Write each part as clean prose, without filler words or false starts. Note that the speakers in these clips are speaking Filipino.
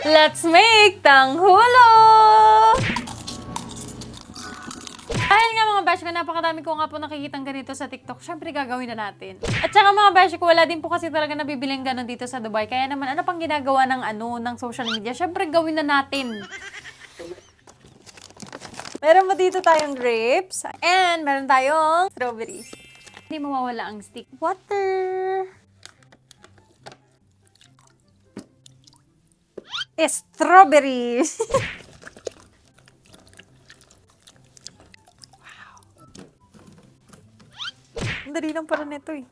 Let's make tanghulo! Dahil nga mga besh ko, napakadami ko nga po nakikitang ganito sa TikTok, syempre gagawin na natin. At saka mga besh ko, wala din po kasi talaga nabibiling ganon dito sa Dubai. Kaya naman, ano pang ginagawa ng social media? Syempre gawin na natin. Meron mo dito tayong grapes and meron tayong strawberries. Hindi mawawala ang stick. Water. Strawberries. Ang dali lang pala nito eh.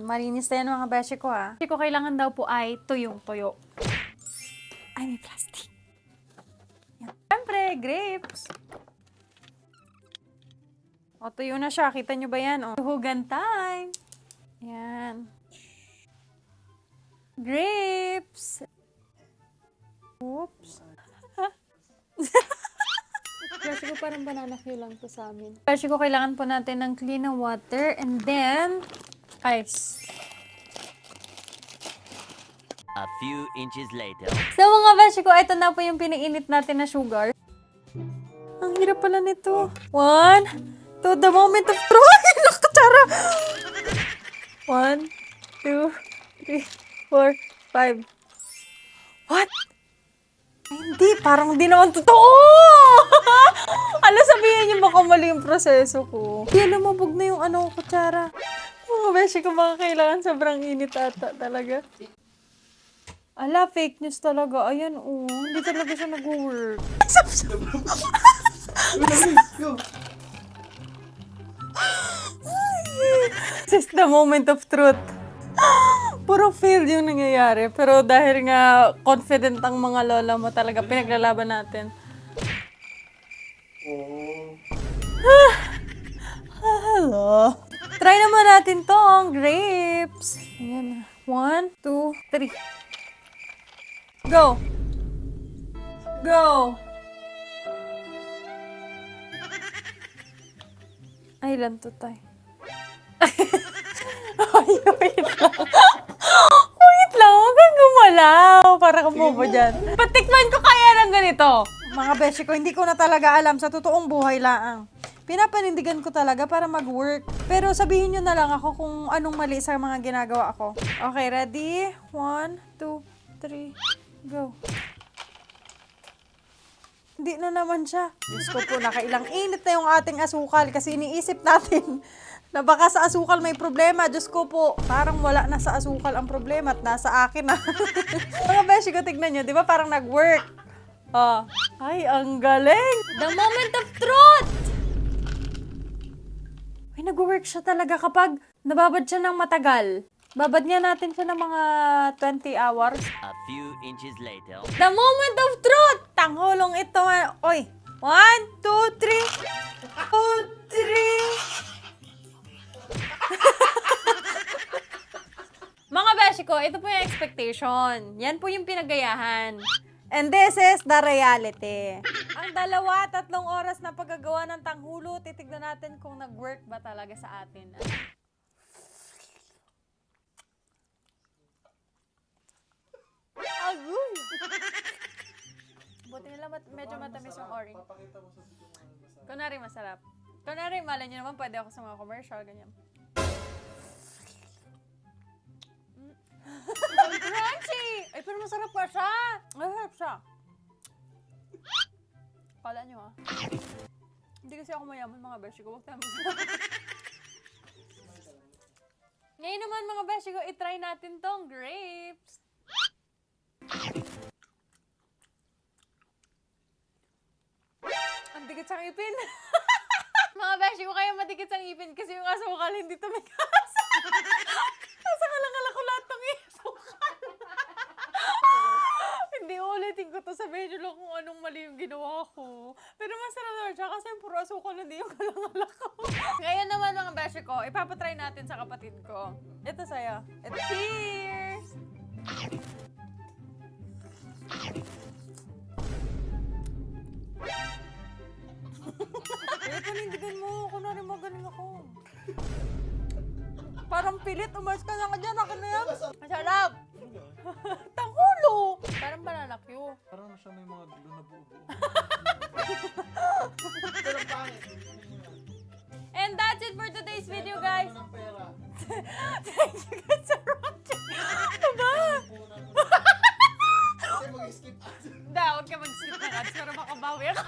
Malinis na yan mga beshi ko ha. Beshi ko kailangan daw po ay tuyong-tuyo. Ay, may plastic. Yan. Siyempre, grapes. O, tuyo na siya. Kita nyo ba yan? O, hugan time. Yan. Grapes. Oops. Beshi ko parang banana cue lang to sa amin. Beshi ko kailangan po natin ng clean na water and then ice. A few inches later. So mga beshi ko, ito na po yung piniinit natin na sugar. Ang hirap pala nito. 1, 2, the moment of truth. Nakatara. 1, 2, 3, 4, 5. What? Hindi, parang di naman totoo! Ano sabihin niyo baka mali yung proseso ko? Hindi, lumabog na yung kutsara. Mga beshi ko baka kailangan sobrang init ata talaga. Ala, fake news talaga. Ayan, hindi talaga siya nag-work. This is the moment of truth. Puro fail yung nangyayari. Pero dahil nga confident ang mga lola mo talaga, pinaglalaban natin. Hello. Try naman natin tong grapes. Ayan. 1, 2, 3. Go. Go. Ay, ilan to tayo? Ay, wait lang. Wait lang, huwag kang gumalaw. Para kang bobo dyan. Patikman ko kaya ng ganito. Mga beshi ko, hindi ko na talaga alam sa totoong buhay laang. Pinapanindigan ko talaga para mag-work. Pero sabihin nyo na lang ako kung anong mali sa mga ginagawa ko. Okay, ready? 1, 2, 3, go. Hindi na naman siya. Diyos ko po, nakailang init na yung ating asukal kasi iniisip natin na baka sa asukal may problema. Diyos ko po, parang wala na sa asukal ang problema at nasa akin na. Mga beshi ko, tignan nyo, di ba parang nag-work? Ay, ang galing! The moment of truth! Ay, nag-work siya talaga kapag nababad siya ng matagal. Babad nga natin siya ng mga 20 hours. A few inches later. The moment of truth! Tanghulong ito. Oy! 1, 2, 3. 2, 3. Mga beshi ko, ito po yung expectation. Yan po yung pinagayahan. And this is the reality. Ang 2-3 oras na paggagawa ng tanghulo, titignan natin kung nag-work ba talaga sa atin. Agoy! Buti nila medyo matamis yung orange. Kunwari masarap. Kunwari, malay nyo naman, pwede ako sa mga commercial, ganyan. Crunchy! Ay, pero masarap pa siya! Masarap siya. Kala nyo Hindi kasi ako mayaman mga beshi ko. Huwag tayo masarap. Ngayon naman mga beshi ko, itry natin tong grapes. Ang dikit sa ngipin. Mga beshi ko, kaya madikit sa ngipin kasi yung asukal hindi tumigas. Nasa kalangala ko lahat ng asukal. Hindi ulitin ko to. Sabihin nyo lang kung anong mali yung ginawa ko. Pero masarap naman siya kasi yung puro asukal hindi yung kalangala ko. Ngayon naman mga beshi ko, ipapatry natin sa kapatid ko. Ito sa'yo. Cheers! Panindigan mo. Kunwari magaling ako. Parang pilit. Umalis ka na ka dyan. Akin na yan. Masarap. Tanghulo. Parang banana cue. Parang siya may mga glue na buo-buo. And that's it for today's video, guys. Ng pera. Thank you guys for watching. Ano ba? Kasi mag-skip ads. Hindi, huwag ka mag-skip ng ads para makabawi ako.